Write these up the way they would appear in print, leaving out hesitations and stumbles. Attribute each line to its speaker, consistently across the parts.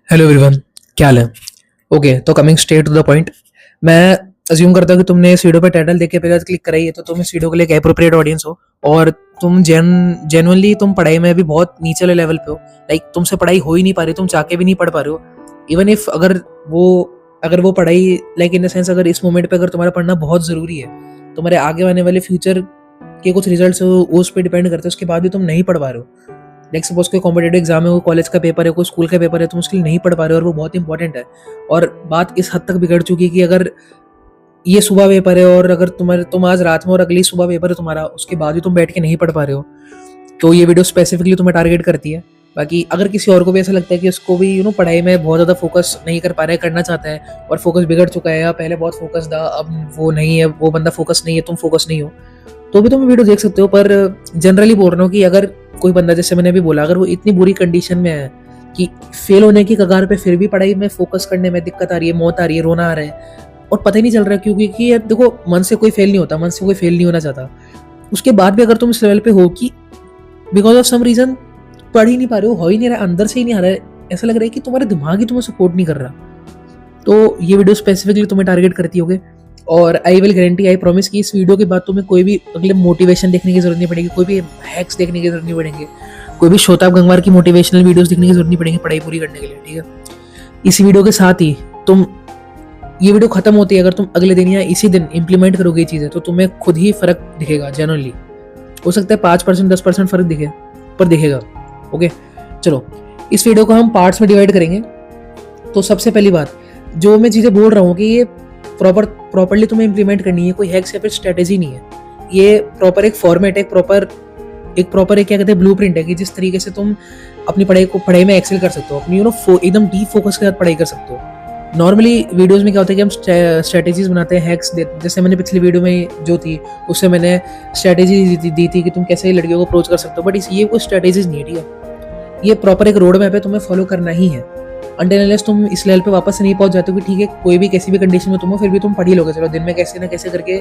Speaker 1: Hello everyone, क्या हाल है? Okay, तो coming straight to the point. मैं अज्यूम करता हूँ कि तुमने इस वीडियो पे टाइटल देख के पहले क्लिक करा ही है, तो तुम इस वीडियो के लिए एक एप्रोप्रिएट ऑडियंस हो। और तुम जेनुअनली तुम पढ़ाई में भी बहुत नीचे लेवल पे हो। लाइक तुमसे पढ़ाई हो ही नहीं पा रही, तुम चाह के भी नहीं पढ़ पा रहे हो। इवन इफ वो अगर वो पढ़ाई लाइक इन द सेंस, अगर इस मोमेंट पे अगर तुम्हारा पढ़ना बहुत ज़रूरी है, तुम्हारे आगे आने वाले फ्यूचर के कुछ रिजल्ट्स उस पर डिपेंड करते हैं, उसके बाद भी तुम नहीं पढ़ पा रहे हो। लाइक सपोज कोई कॉम्पिटेटिव एग्जाम है, कोई कॉलेज का पेपर है, कोई स्कूल का पेपर है, तुम उसके लिए नहीं पढ़ पा रहे हो और वो बहुत इंपॉर्टेंट है। और बात इस हद तक बिगड़ चुकी है कि अगर ये सुबह पेपर है और अगर तुम आज रात में और अगली सुबह पेपर है तुम्हारा, उसके बाद भी तुम बैठ के नहीं पढ़ पा रहे हो, तो ये वीडियो स्पेसिफिकली तुम्हें टारगेट करती है। बाकी अगर किसी और को भी ऐसा लगता है कि उसको भी पढ़ाई में बहुत ज़्यादा फोकस नहीं कर पा रहा है, करना चाहता है और फोकस बिगड़ चुका है, या पहले बहुत फोकस था अब वो नहीं है, वो बंदा फोकस नहीं है, तुम फोकस नहीं हो, तो भी तुम वीडियो देख सकते हो। पर जनरली बोल रहा हूँ कि अगर कोई बंदा, जैसे मैंने अभी बोला, अगर वो इतनी बुरी कंडीशन में है कि फेल होने की कगार पे, फिर भी पढ़ाई में फोकस करने में दिक्कत आ रही है, मौत आ रही है, रोना आ रहा है और पता ही नहीं चल रहा है क्यों, क्योंकि यार देखो, मन से कोई फेल नहीं होता, मन से कोई फेल नहीं होना चाहता। उसके बाद भी अगर तुम इस लेवल पे हो कि बिकॉज ऑफ सम रीजन पढ़ ही नहीं पा रहे हो ही नहीं रहा, अंदर से ही नहीं आ रहा है, ऐसा लग रहा है कि तुम्हारा दिमाग ही तुम्हें सपोर्ट नहीं कर रहा, तो ये वीडियो स्पेसिफिकली तुम्हें टारगेट करती होगी। और I will guarantee, I promise कि इस वीडियो के बाद तुम्हें कोई भी अगले मोटिवेशन देखने की जरूरत नहीं पड़ेगी, कोई भी हैक्स देखने की जरूरत नहीं पड़ेगी, कोई भी शोताब गंगवार की मोटिवेशनल वीडियोस देखने की जरूरत नहीं पड़ेगी पढ़ाई पूरी करने के लिए, ठीक है? इसी वीडियो के साथ ही तुम, ये वीडियो खत्म होती है, अगर तुम अगले दिन या इसी दिन इंप्लीमेंट करोगे ये चीज़ें, तो तुम्हें खुद ही फर्क दिखेगा। जनरली हो सकता है 5% 10% फर्क दिखे, पर दिखेगा। ओके, चलो इस वीडियो को हम पार्ट्स में डिवाइड करेंगे। तो सबसे पहली बात, जो मैं चीज़ें बोल रहा हूँ कि ये प्रॉपरली तुम्हें इंप्लीमेंट करनी है, कोई हैक्स या फिर स्ट्रेटेजी नहीं है, ये प्रॉपर एक फॉर्मेट है, एक प्रॉपर एक क्या कहते हैं ब्लूप्रिंट है कि जिस तरीके से तुम अपनी पढ़ाई में एक्सेल कर सकते हो, अपनी एकदम डीप फोकस के साथ पढ़ाई कर सकते हो। नॉर्मली वीडियोस में क्या होता है कि हम स्ट्रेटेजीज बनाते हैं, हैक्स जैसे मैंने पिछली वीडियो में जो थी उससे मैंने स्ट्रेटेजी दी थी कि तुम कैसे लड़कियों को अप्रोच कर सकते हो, बट ये कोई स्ट्रेटेजीज नहीं है, ठीक है? ये प्रॉपर एक रोड मैप है, तुम्हें फॉलो करना ही है। अंटिल अनलेस तुम इस लेवल पे वापस नहीं पहुंच जाते हो कि ठीक है, कोई भी कैसी भी कंडीशन में तुम हो, फिर भी तुम पढ़ ही लोगे, चलो दिन में कैसे ना कैसे करके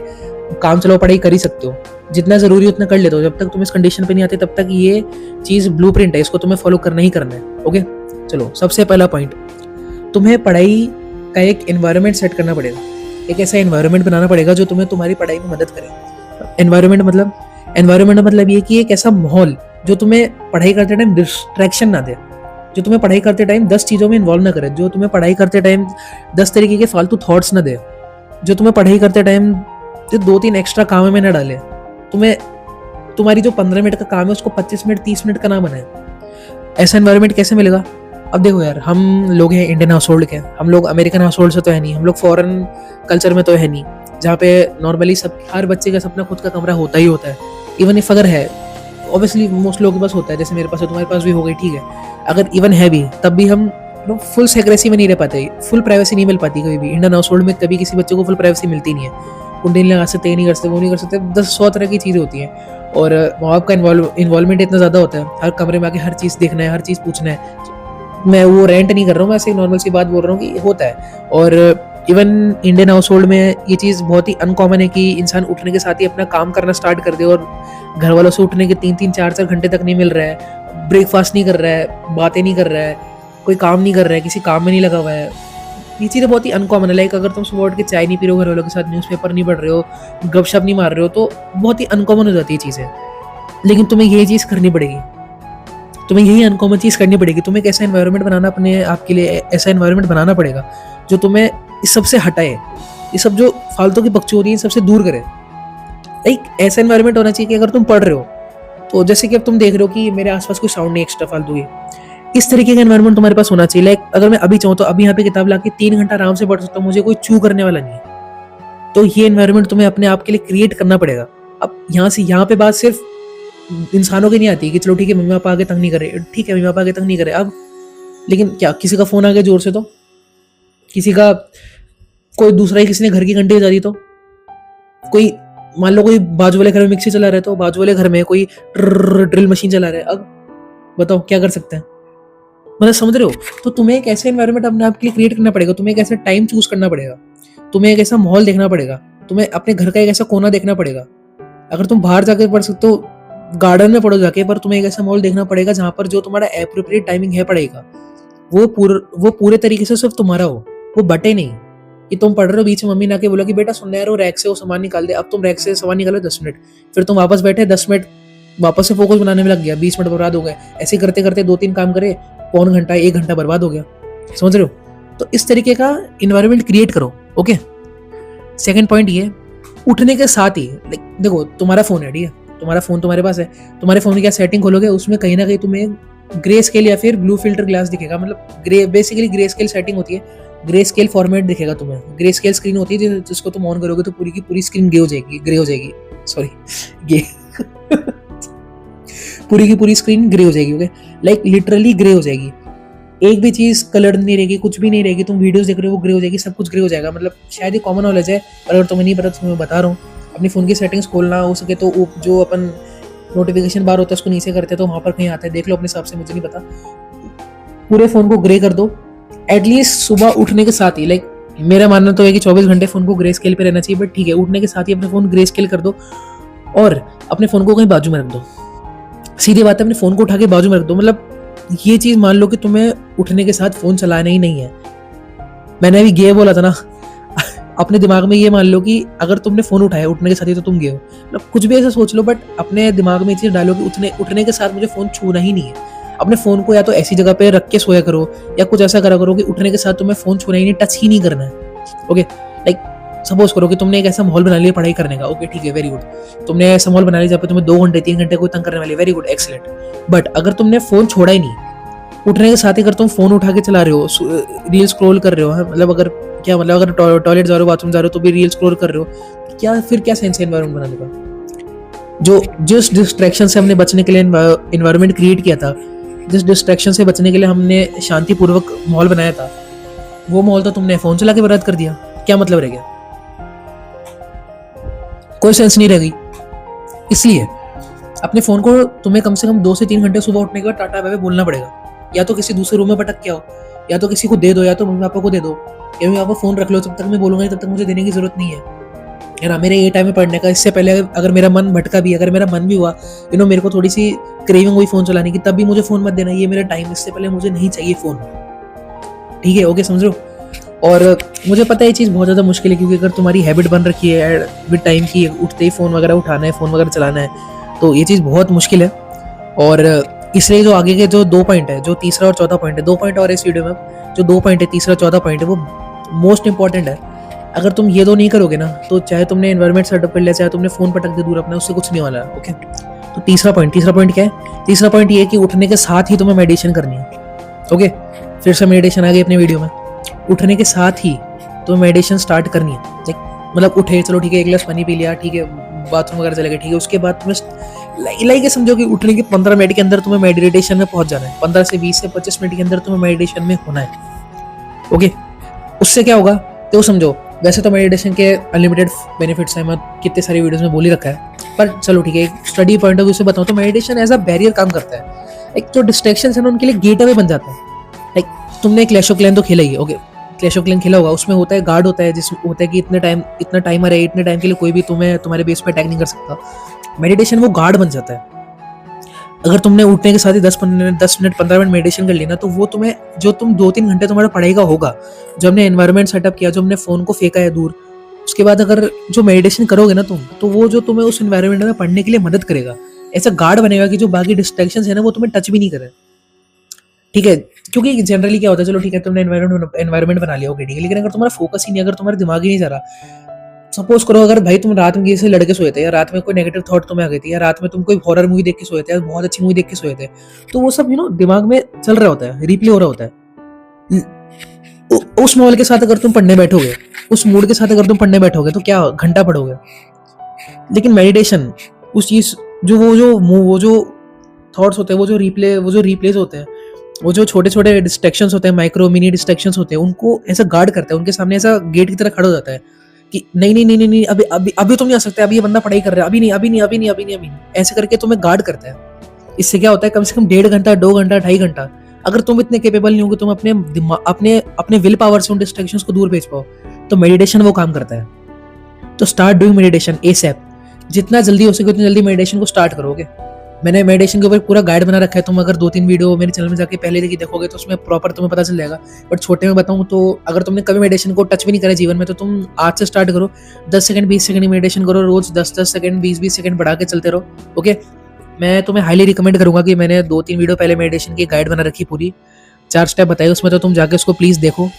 Speaker 1: काम चलाओ, पढ़ाई कर ही सकते हो, जितना जरूरी हो उतना कर लेते हो। जब तक तुम इस कंडीशन पे नहीं आते तब तक ये चीज़ ब्लूप्रिंट है, इसको तुम्हें फॉलो करना ही करना है। ओके, चलो सबसे पहला पॉइंट, तुम्हें पढ़ाई का एक एनवायरनमेंट सेट करना पड़ेगा, एक ऐसा एनवायरनमेंट बनाना पड़ेगा जो तुम्हें तुम्हारी पढ़ाई में मदद करे। एनवायरनमेंट मतलब ये कि एक ऐसा माहौल जो तुम्हें पढ़ाई करते टाइम डिस्ट्रैक्शन ना दे, जो तुम्हें पढ़ाई करते टाइम 10 चीज़ों में इन्वॉल्व ना करे, जो तुम्हें पढ़ाई करते टाइम 10 तरीके के फालतू थॉट्स ना दे, जो तुम्हें पढ़ाई करते टाइम जो 2-3 एक्स्ट्रा काम में ना डाले, तुम्हें तुम्हारी जो 15 मिनट का काम है उसको 25 मिनट 30 मिनट का ना बनाए। ऐसा एनवायरनमेंट कैसे मिलेगा? अब देखो यार, हम लोग हैं इंडियन हाउस होल्ड के, हम लोग अमेरिकन हाउस होल्ड से तो है नहीं, हम लोग फॉरेन कल्चर में तो है नहीं, जहाँ पे नॉर्मली हर बच्चे का सपना खुद का कमरा होता ही होता है। इवन इफ अगर है, ऑब्वियसली मोस्ट लोगों के पास होता है, जैसे मेरे पास है, तुम्हारे पास भी हो गई, ठीक है? अगर इवन है भी, तब भी हम फुल सेक्रेसी में नहीं रह पाते, फुल प्राइवेसी नहीं मिल पाती कभी भी। इंडियन हाउस होल्ड में कभी किसी बच्चे को फुल प्राइवेसी मिलती नहीं है, कुंडली नहीं लगा सकते, ये नहीं कर सकते, वो नहीं कर सकते, 10-100 तरह की चीज़ें होती हैं। और माँ बाप का इन्वॉल्वमेंट इतना ज़्यादा होता है, हर कमरे में आके हर चीज़ देखना है, हर चीज़ पूछना है। मैं वो रेंट नहीं कर रहा हूँ, मैं ऐसे नॉर्मल सी बात बोल रहा हूँ कि होता है। और इवन इंडियन हाउस होल्ड में ये चीज़ बहुत ही अनकॉमन है कि इंसान उठने के साथ ही अपना काम करना स्टार्ट कर दे, और घर वालों से उठने के 3-3 4-4 घंटे तक नहीं मिल रहा है, ब्रेकफास्ट नहीं कर रहा है, बातें नहीं कर रहा है, कोई काम नहीं कर रहा है, किसी काम में नहीं लगा हुआ है। ये चीज़ें बहुत ही अनकॉमन है। लाइक अगर तुम सुबह उठ के चाय नहीं पी रहे हो घर वालों के साथ, न्यूज़पेपर नहीं पढ़ रहे हो, गपशप नहीं मार रहे हो, तो बहुत ही अनकॉमन हो जाती है चीज़ें। लेकिन तुम्हें यही चीज़ करनी पड़ेगी, तुम्हें यही अनकॉमन चीज़ करनी पड़ेगी। तुम्हें एक ऐसा एनवायरनमेंट बनाना, अपने आप के लिए ऐसा एनवायरनमेंट बनाना पड़ेगा जो तुम्हें इस सब से हटाए, ये सब जो फालतू की बकचोदी है इन सबसे दूर करे। एक ऐसा एनवायरनमेंट होना चाहिए कि अगर तुम पढ़ रहे हो, तो जैसे कि अब तुम देख रहे हो कि मेरे आसपास कोई साउंड नहीं एक्स्ट्रा फालतू है, इस तरीके का एनवायरनमेंट तुम्हारे पास होना चाहिए। लाइक अगर मैं अभी चाहूँ तो अभी यहाँ पे किताब ला के 3 घंटा आराम से पढ़ सकता हूँ, मुझे कोई चू करने वाला नहीं है। तो ये एनवायरनमेंट तुम्हें अपने आप के लिए क्रिएट करना पड़ेगा। अब यहाँ पे बात सिर्फ इंसानों की नहीं आती कि चलो ठीक है मम्मी पापा आगे तंग नहीं करे, ठीक है मम्मी पापा आगे तंग नहीं करे, अब लेकिन क्या किसी का फोन आ गया जोर से, तो किसी का कोई दूसरा ही किसी ने घर की घंटी बजा दी, तो कोई मान लो कोई बाजू वाले घर में मिक्सी चला रहा है, तो बाजू वाले घर में कोई ड्रिल मशीन चला रहा है, अब बताओ क्या कर सकते हैं? मतलब समझ रहे हो? तो तुम्हें एक ऐसा एनवायरनमेंट अपने आप के लिए क्रिएट करना पड़ेगा, तुम्हें एक ऐसा टाइम चूज करना पड़ेगा, तुम्हें एक ऐसा माहौल देखना पड़ेगा, तुम्हें अपने घर का एक ऐसा कोना देखना पड़ेगा। अगर तुम बाहर जाकर पढ़ सकते हो, गार्डन में पढ़ो जाके, पर तुम्हें एक ऐसा माहौल देखना पड़ेगा जहाँ पर जो तुम्हारा एप्रोप्रिएट टाइमिंग है पढ़ाई का, वो पूरे तरीके से सिर्फ तुम्हारा हो, वो बटे नहीं कि तुम पढ़ रहे हो बीच में मम्मी ने आके बोला कि बेटा सुन रहे हो रैक से वो सामान निकाल दे, अब तुम रैक से सामान निकालो 10 मिनट, फिर तुम वापस बैठे 10 मिनट वापस से फोकस बनाने में लग गया, 20 मिनट बर्बाद हो गए, ऐसे करते करते 2-3 काम करे, पौन घंटा 1 घंटा बर्बाद हो गया। समझ रहे हो? तो इस तरीके का इन्वायरमेंट क्रिएट करो। ओके, सेकंड पॉइंट ये, उठने के साथ ही देखो तुम्हारा फोन है, ठीक है, तुम्हारा फोन तुम्हारे पास है, तुम्हारे फोन की क्या सेटिंग खोलोगे उसमें कहीं ना कहीं तुम्हें ग्रे स्केल या फिर ब्लू फिल्टर ग्लास दिखेगा, मतलब बेसिकली ग्रे स्केल सेटिंग होती है, ग्रे स्केल फॉर्मेट दिखेगा तुम्हें, ग्रे स्केल स्क्रीन होती है जिसको तुम ऑन करोगे तो पूरी की पूरी स्क्रीन ग्रे हो जाएगी, सॉरी गे पूरी की पूरी स्क्रीन ग्रे हो जाएगी। ओके, लाइक लिटरली ग्रे हो जाएगी, एक भी चीज कलर नहीं रहेगी, कुछ भी नहीं रहेगी, तुम वीडियोस देख रहे हो वो ग्रे हो जाएगी, सब कुछ ग्रे हो जाएगा। मतलब शायद ये कॉमन नॉलेज है, पर अगर तुम्हें नहीं पता तो मैं बता रहा हूँ, अपनी फोन की सेटिंग्स खोलना हो सके तो जो अपन नोटिफिकेशन बार होता है उसको नीचे करते हैं तो वहां पर कहीं आता है, देख लो अपने हिसाब से, मुझे नहीं पता। पूरे फोन को ग्रे कर दो एटलीस्ट सुबह उठने के साथ ही। लाइक मेरा मानना तो है कि 24 घंटे फोन को ग्रे स्केल पे रहना चाहिए, बट ठीक है, उठने के साथ ही अपने फोन ग्रे स्केल कर दो और अपने फोन को कहीं बाजू में रख दो। सीधी बात है, अपने फोन को उठा के बाजू में रख दो। मतलब ये चीज मान लो कि तुम्हें उठने के साथ फोन चलाना ही नहीं है। मैंने अभी गे बोला था ना अपने दिमाग में ये मान लो कि अगर तुमने फोन उठाया उठने के साथ ही तो तुम गे हो, मतलब कुछ भी ऐसा सोच लो, बट अपने दिमाग में ये चीज डालो कि उठने के साथ मुझे फोन छूना ही नहीं है। अपने फोन को या तो ऐसी जगह पे रख के सोया करो या कुछ ऐसा करा करो कि उठने के साथ तुम्हें फोन छूना ही नहीं, टच ही नहीं करना है। ओके, लाइक सपोज करो कि तुमने एक ऐसा माहौल बना लिया पढ़ाई करने का, ओके ठीक है, वेरी गुड, तुमने ऐसा माहौल बना लिया जहाँ पे तुम्हें 2 घंटे 3 घंटे कोई तंग करने वाली, वेरी गुड, एक्सीलेंट। बट अगर तुमने फोन छोड़ा ही नहीं, उठने के साथ ही अगर तुम फोन उठा के चला रहे हो, रील स्क्रॉल कर रहे हो, मतलब अगर अगर टॉयलेट जा रहे हो, बाथरूम जा रहे हो तो भी रील स्क्रॉल कर रहे हो, क्या फिर क्या सेंस है एनवायरमेंट बनाने का? जो जिस डिस्ट्रैक्शन से हमने बचने के लिए एनवायरमेंट क्रिएट किया था, जिस डिस्ट्रैक्शन से बचने के लिए हमने शांतिपूर्वक माहौल बनाया था, वो माहौल तो तुमने फोन चला के बर्बाद कर दिया। क्या मतलब रह गया? कोई सेंस नहीं रहेगी। इसलिए अपने फोन को तुम्हें कम से कम 2 से 3 घंटे सुबह उठने के बाद टाटा बाय बाय बोलना पड़ेगा। या तो किसी दूसरे रूम में पटक के आओ, या तो किसी को दे दो, या तो मम्मी पापा को दे दो, या मम्मी पापा फोन रख लो, जब तक मैं बोलूंगा तब तक मुझे देने की जरूरत नहीं है, है ना। मेरे ये टाइम में पढ़ने का, इससे पहले अगर मेरा मन भटका भी, अगर मेरा मन भी हुआ, मेरे को थोड़ी सी क्रेविंग हुई फोन चलाने की, तब भी मुझे फोन मत देना, ये मेरा टाइम, इससे पहले मुझे नहीं चाहिए फोन, ठीक है? ओके, समझो। और मुझे पता है ये चीज़ बहुत ज़्यादा मुश्किल है, क्योंकि अगर तुम्हारी हैबिट बन रखी है विद टाइम की उठते ही फ़ोन वगैरह उठाना है, फ़ोन वगैरह चलाना है, तो ये चीज़ बहुत मुश्किल है। और इसलिए जो आगे के जो 2 पॉइंट है, जो तीसरा और चौथा पॉइंट है, 2 पॉइंट और इस वीडियो में जो 2 पॉइंट है, तीसरा चौथा पॉइंट है, वो मोस्ट इंपॉर्टेंट है। अगर तुम ये 2 नहीं करोगे ना, तो चाहे तुमने एनवायरमेंट सेटअप कर लिया, चाहे तुमने फ़ोन पटक दे दूर अपना, उससे कुछ नहीं वाला है। ओके, तो तीसरा पॉइंट क्या है? तीसरा पॉइंट ये है कि उठने के साथ ही तुम्हें मेडिटेशन करनी है। ओके, फिर से मेडिटेशन आ गई अपने वीडियो में। उठने के साथ ही तुम्हें मेडिटेशन स्टार्ट करनी है। मतलब उठे, चलो ठीक है, 1 गिलास पानी पी लिया, ठीक है, बाथरूम वगैरह चले गए, ठीक है, उसके बाद तुम्हें लाइक समझो कि उठने के 15 मिनट के अंदर तुम्हें मेडिटेशन में पहुंच जाना है। 15 से 20 से 25 मिनट के अंदर तुम्हें मेडिटेशन में होना है। ओके, उससे क्या होगा तो समझो, वैसे तो मेडिटेशन के अनलिमिटेड बेनिफिट्स हैं, मैं कितने सारी वीडियोस में बोल ही रखा है, पर चलो ठीक है, एक स्टडी पॉइंट ऑफ व्यू से बताऊं तो मेडिटेशन एज अ बैरियर काम करता है। एक जो डिस्ट्रैक्शन है ना, उनके लिए गेट अवे बन जाता है। लाइक तुमने क्लैश ऑफ क्लैन तो खेला ही है, ओके, क्लैश ऑफ क्लैन खेला होगा, उसमें होता है गार्ड होता है, जिसमें होता है कि इतना टाइमर है, इतने टाइम के लिए कोई भी तुम्हारे बेस पे अटैक नहीं कर सकता। मेडिटेशन वो गार्ड बन जाता है। अगर तुमने उठने के साथ ही 10 मिनट 15 मिनट मेडिटेशन कर लेना, तो वो तुम्हें जो तुम 2-3 घंटे तुम्हारा पढ़ाई का होगा, जो हमने एनवायरनमेंट सेटअप किया, जो हमने फोन को फेंका है दूर, उसके बाद अगर जो मेडिटेशन करोगे ना तुम, तो वो जो तुम्हें उस एनवायरनमेंट में पढ़ने के लिए मदद करेगा, ऐसा गार्ड बनेगा कि जो बाकी डिस्ट्रैक्शंस है ना, वो तुम्हें टच भी नहीं करे। ठीक है, क्योंकि जनरली क्या होता है, चलो ठीक है, तुमने एनवायरनमेंट बना लिया, ओके ठीक है, लेकिन अगर तुम्हारा फोकस ही नहीं, अगर तुम्हारा दिमाग ही नहीं जा रहा, सपोज करो अगर भाई तुम रात में किसी से लड़के सोए थे, या रात में कोई नेगेटिव थॉट तुम्हें आ गई थी, या रात में तुम कोई हॉरर मूवी देख के सोए थे, या बहुत अच्छी मूवी देख के सोए थे, तो वो सब दिमाग में चल रहा होता है, रिप्ले हो रहा होता है। उस माहौल के साथ अगर तुम पढ़ने बैठोगे, उस मूड के साथ अगर तुम पढ़ने बैठोगे, तो क्या घंटा पढ़ोगे। लेकिन मेडिटेशन उस चीज वो जो थॉट्स होते हैं, वो जो रिप्लेस होते हैं, वो जो छोटे छोटे डिस्ट्रैक्शंस होते हैं, माइक्रो मिनी डिस्ट्रैक्शंस होते हैं, उनको ऐसा गार्ड करता है, उनके सामने ऐसा गेट की तरह खड़ा हो जाता है कि नहीं, अभी तुम नहीं आ सकते, अभी ये बंदा पढ़ाई कर रहा है, अभी नहीं, ऐसे करके तुम्हें गार्ड करता है। इससे क्या होता है, कम से कम 1.5 घंटा 2 घंटा 2.5 घंटा, अगर तुम इतने केपेबल नहीं होगे, तुम अपने विल पावर से उन डिस्ट्रैक्शंस को दूर भेज पाओ, तो मेडिटेशन वो काम करता है। तो स्टार्ट डूइंग मेडिटेशन एसएप, जितना जल्दी हो सके उतनी जल्दी मेडिटेशन को स्टार्ट करोगे। मैंने मेडिटेशन के ऊपर पूरा गाइड बना रखा है। तुम अगर 2-3 वीडियो मेरे चैनल में जाके पहले देखी देखोगे तो उसमें प्रॉपर तुम्हें पता चल जाएगा। बट छोटे में बताऊँ तो अगर तुमने कभी मेडिटेशन को टच भी नहीं करा जीवन में तो तुम आज से स्टार्ट करो। 10 सेकंड 20 सेकंड की मेडिटेशन करो रोज, 10-10 सेकंड 20-20 सेकंड बढ़ा के चलते रहो। ओके, मैं तुम्हें हाईली रिकमेंड करूंगा कि मैंने 2-3 वीडियो पहले मेडिटेशन की गाइड बना रखी पूरी, 4 स्टेप बताए उसमें, तो तुम जाके उसको प्लीज़ देखो।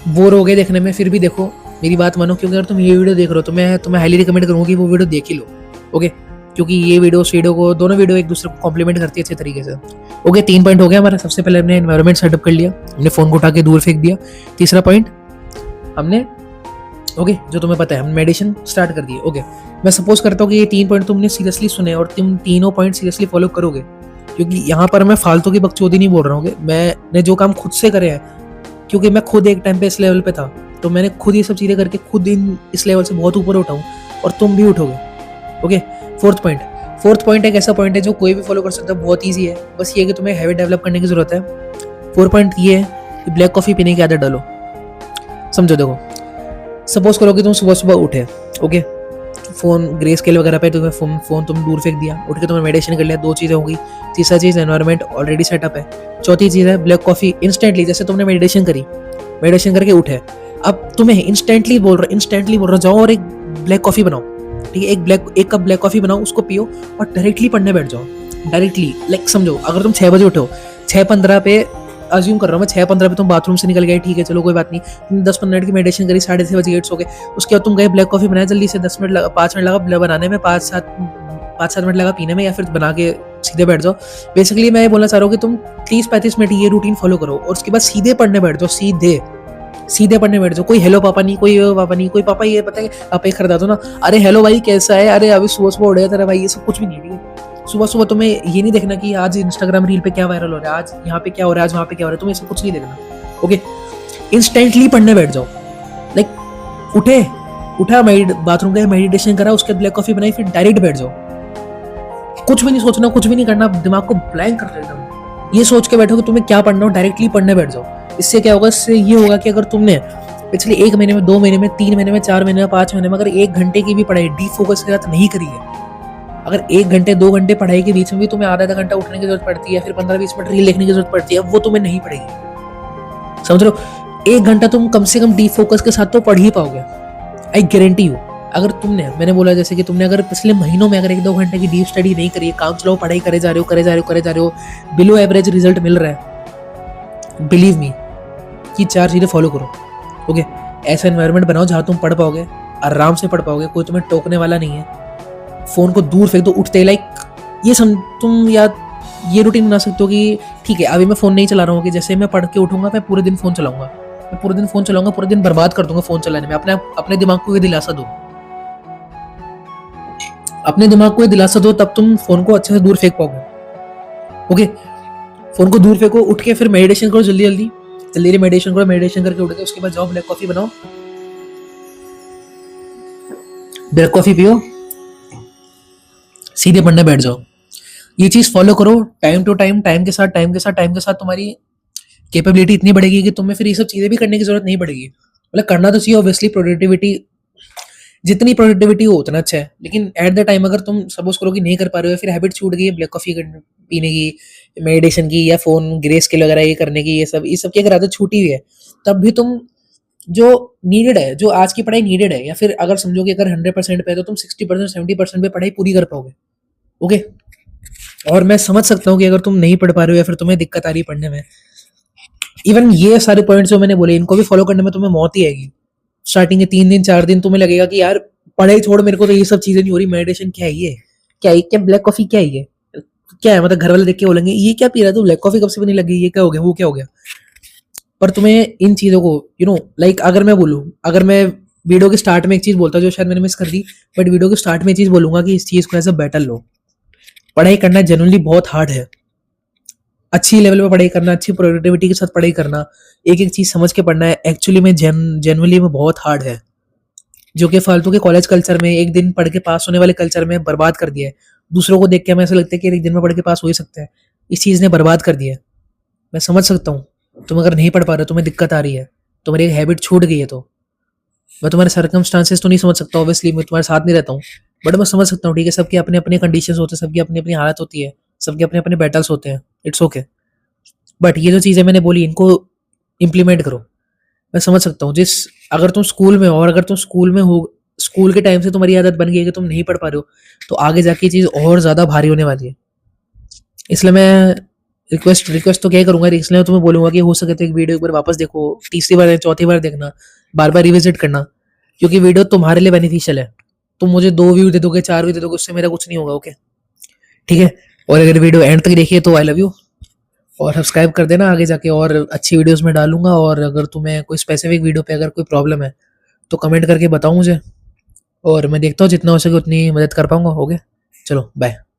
Speaker 1: बोर हो गए देखने में फिर भी देखो, मेरी बात मानो, क्योंकि अगर तुम ये वीडियो देख रहे हो तो मैं तुम्हें हाईली रिकमेंड करूंगा कि वो वीडियो देख ही लो। ओके, क्योंकि ये वीडियो उस वीडियो को, दोनों वीडियो एक दूसरे को कॉम्प्लीमेंट करती है अच्छे तरीके से। ओके, 3 पॉइंट हो गया हमारा। सबसे पहले हमने एनवायरनमेंट सेटअप कर लिया, हमने फ़ोन को उठा के दूर फेंक दिया। तीसरा पॉइंट हमने, ओके, जो तुम्हें पता है, हम मेडिटेशन स्टार्ट कर दिए। ओके, मैं सपोज करता हूँ कि ये 3 पॉइंट तुमने सीरियसली सुने और तुम तीनों पॉइंट सीरियसली फॉलो करोगे, क्योंकि यहाँ पर मैं फालतू की बकचोदी नहीं बोल रहा हूँ। मैंने जो काम खुद से करे हैं, क्योंकि मैं खुद एक टाइम पे इस लेवल पे था, तो मैंने खुद ये सब चीज़ें करके खुद इस लेवल से बहुत ऊपर उठाऊँ, और तुम भी उठोगे। ओके, फोर्थ पॉइंट एक ऐसा पॉइंट है जो कोई भी फॉलो कर सकता है, बहुत ईजी है। बस ये कि तुम्हें हैबिट डेवलप करने की जरूरत है। 4 पॉइंट ये है कि ब्लैक कॉफ़ी पीने की आदत डालो। समझो, देखो, सपोज करो कि तुम सुबह सुबह उठे, ओके, फ़ोन ग्रे स्केल वगैरह पे तुम्हें फ़ोन तुम दूर फेंक दिया, उठ के तुमने मेडिटेशन कर लिया, 2 चीज़ें होंगी। तीसरा चीज़ एनवायरनमेंट ऑलरेडी सेटअप है। चौथी चीज़ है ब्लैक कॉफ़ी इंस्टेंटली, जैसे तुमने मेडिटेशन करी, मेडिटेशन करके उठे, अब तुम्हें इंस्टेंटली बोल रहा हूँ, जाओ और एक ब्लैक कॉफ़ी बनाओ। ठीक है, एक कप ब्लैक कॉफ़ी बनाओ, उसको पियो और डायरेक्टली पढ़ने बैठ जाओ। डायरेक्टली, लाइक समझो, अगर तुम 6 बजे उठो, 6:15 पे, अज्यूम कर रहा हूँ मैं, 6:15 पे तुम बाथरूम से निकल गए, ठीक है, चलो कोई बात नहीं, तुम 10-15 मिनट की मेडिटेशन करी, 6:30 बजे गेट सो गए। उसके बाद तुम गए ब्लैक कॉफ़ी बनाया, जल्दी से 5 मिनट लगा बनाने में, 5-7 मिनट लगा पीने में, या फिर बना के सीधे बैठ जाओ। बेसिकली मैं ये बोलना चाह रहा हूँ कि तुम 30-35 मिनट ये रूटीन फॉलो करो और उसके बाद सीधे पढ़ने बैठ जाओ, सीधे पढ़ने बैठ जाओ। कोई हेलो पापा नहीं, कोई पापा नहीं, कोई पापा ये पता है पापा ये खरीदा दो ना, अरे हेलो भाई कैसा है, अरे अभी सुबह सुबह उड़े तेरा भाई, ये सब कुछ भी नहीं। ठीक है, सुबह सुबह तुम्हें ये नहीं देखना कि आज इंस्टाग्राम रील पे क्या वायरल हो रहा है, आज यहाँ पे क्या हो रहा है, आज वहाँ पे क्या हो रहा है, तुम्हें सब कुछ नहीं देखना। ओके, इंस्टेंटली पढ़ने बैठ जाओ। लाइक उठा बाथरूम गए, मेडिटेशन करा, उसके बाद ब्लैक कॉफी बनाई, फिर डायरेक्ट बैठ जाओ। कुछ भी नहीं सोचना, कुछ भी नहीं करना, दिमाग को ब्लैंक कर देना। ये सोच के बैठो कि तुम्हें क्या पढ़ना हो, डायरेक्टली पढ़ने बैठ जाओ। इससे क्या होगा, इससे ये होगा कि अगर तुमने पिछले 1 महीने में, 2 महीने में, 3 महीने में, 4 महीने में, 5 महीने में अगर 1 घंटे की भी पढ़ाई डीप फोकस के साथ नहीं करी है, अगर 1 घंटे 2 घंटे पढ़ाई के बीच में भी तुम्हें आधा घंटा उठने की जरूरत पड़ती है, फिर 15-20 मिनट रील देखने की जरूरत पड़ती है, वो तुम्हें नहीं पड़ेगी। समझ लो, 1 घंटा तुम कम से कम डीप फोकस के साथ तो पढ़ ही पाओगे, आई गारंटी यू। अगर मैंने बोला जैसे कि तुमने अगर पिछले महीनों में अगर 1-2 घंटे की डीप स्टडी नहीं करी है, काम चलाओ पढ़ाई करे जा रहे हो, बिलो एवरेज रिजल्ट मिल रहा है, बिलीव मी, कि 4 चीजें फॉलो करो। ओके, ऐसा एनवायरनमेंट बनाओ जहां तुम पढ़ पाओगे, आराम से पढ़ पाओगे, कोई तुम्हें टोकने वाला नहीं है। फोन को दूर फेंक दो उठते, लाइक ये तुम या ये रूटीन बना सकते हो कि ठीक है अभी मैं फोन नहीं चला रहा हूँ, कि जैसे मैं पढ़ के उठूंगा मैं पूरे दिन फोन चलाऊंगा, पूरे दिन बर्बाद कर दूंगा फोन चलाने में। अपने दिमाग को ये दिलासा दो, तब तुम फोन को अच्छे से दूर फेंक पाओगे। ओके, फोन को दूर फेंको, उठ के फिर मेडिटेशन करो, जल्दी मेडिटेशन करो, मेडिटेशन करके उठ के उसके बाद जाओ ब्लैक कॉफी बनाओ, ब्लैक कॉफी पियो, सीधे पढ़ने बैठ जाओ। ये चीज फॉलो करो टाइम टू टाइम, टाइम के साथ तुम्हारी कैपेबिलिटी इतनी बढ़ेगी कि तुम्हें फिर ये सब चीजें भी करने की जरूरत नहीं पड़ेगी। मतलब करना तो चाहिए ऑब्वियसली, जितनी प्रोडक्टिविटी हो उतना अच्छा है, लेकिन एट द टाइम अगर तुम सपोज करो कि नहीं कर पा रहे हो, फिर हैबिट छूट गई है ब्लैक कॉफी पीने की, मेडिटेशन की, या फोन ग्रे स्केल वगैरह ये करने की, ये सब की अगर आदत छूटी हुई है, तब भी तुम जो नीडेड है, जो आज की पढ़ाई नीडेड है, या फिर अगर समझो कि अगर 100% पे है तो तुम 60% 70% पे पढ़ाई पूरी कर पाओगे। ओके, और मैं समझ सकता हूँ कि अगर तुम नहीं पढ़ पा रहे हो या फिर तुम्हें दिक्कत आ रही है पढ़ने में, इवन ये सारे पॉइंट्स जो मैंने बोले इनको भी फॉलो करने में तुम्हें मौत ही आएगी। स्टार्टिंग के 3 दिन 4 दिन तुम्हें लगेगा कि यार पढ़ाई छोड़, मेरे को तो ये सब चीजें नहीं हो रही, मेडिटेशन क्या है, ये क्या ब्लैक कॉफी क्या है, ये क्या है, मतलब घर वाले देख के बोलेंगे ये क्या पी रहा है तू, ब्लैक कॉफी कब से भी नहीं लगी, ये क्या हो गया, वो क्या हो गया। पर तुम्हें इन चीजों को लाइक अगर मैं वीडियो के स्टार्ट में एक चीज बोलता जो शायद मैंने मिस कर दी, बट वीडियो के स्टार्ट में चीज बोलूंगा कि इस चीज को एज अ बैटल लो। पढ़ाई करना जनरली बहुत हार्ड है, अच्छी लेवल पे पढ़ाई करना, अच्छी प्रोडक्टिविटी के साथ पढ़ाई करना, एक एक चीज समझ के पढ़ना है, एक्चुअली में जेनुअली में बहुत हार्ड है, जो कि फालतू के कॉलेज कल्चर में एक दिन पढ़ के पास होने वाले कल्चर में बर्बाद कर दिया है। दूसरों को देख के हमें ऐसा लगता है कि एक दिन में पढ़ के पास हो ही सकता है, इस चीज ने बर्बाद कर दिया है। मैं समझ सकता हूँ, तुम अगर नहीं पढ़ पा रहे हो, तुम्हें दिक्कत आ रही है, तुम्हारी एक हैबिट छूट गई है, तो मैं तुम्हारे सर्कमस्टांसेस तो नहीं समझ सकता, ऑब्वियसली मैं तुम्हारे साथ नहीं रहता हूँ, बट मैं समझ सकता हूँ, ठीक है, सबके अपने अपने कंडीशंस होते हैं, सबकी अपनी अपनी हालत होती है, सबके अपने अपने बैटल्स होते हैं, इट्स ओके। बट ये जो चीज़ें मैंने बोली इनको इम्प्लीमेंट करो। मैं समझ सकता हूँ जिस, अगर तुम स्कूल में हो और अगर तुम स्कूल में हो, स्कूल के टाइम से तुम्हारी आदत बन गई है कि तुम नहीं पढ़ पा रहे हो, तो आगे जाके ये चीज़ और ज़्यादा भारी होने वाली है। इसलिए मैं रिक्वेस्ट रिक्वेस्ट तो क्या ही करूँगा, इसलिए मैं तुम्हें बोलूँगा कि हो सके तो एक वीडियो एक बार वापस देखो, तीसरी बार या चौथी बार देखना, बार बार रिविजिट करना, क्योंकि वीडियो तुम्हारे लिए बेनिफिशियल है। तुम मुझे 2 व्यू दे दोगे, 4 व्यू दे दोगे, उससे मेरा कुछ नहीं होगा, ओके, ठीक है। और अगर वीडियो एंड तक देखिए तो आई लव यू, और सब्सक्राइब कर देना, आगे जाके और अच्छी वीडियोस में डालूंगा। और अगर तुम्हें कोई स्पेसिफिक वीडियो पे अगर कोई प्रॉब्लम है तो कमेंट करके बताओ मुझे, और मैं देखता हूँ जितना हो सके उतनी मदद कर पाऊंगा, ओके। चलो बाय।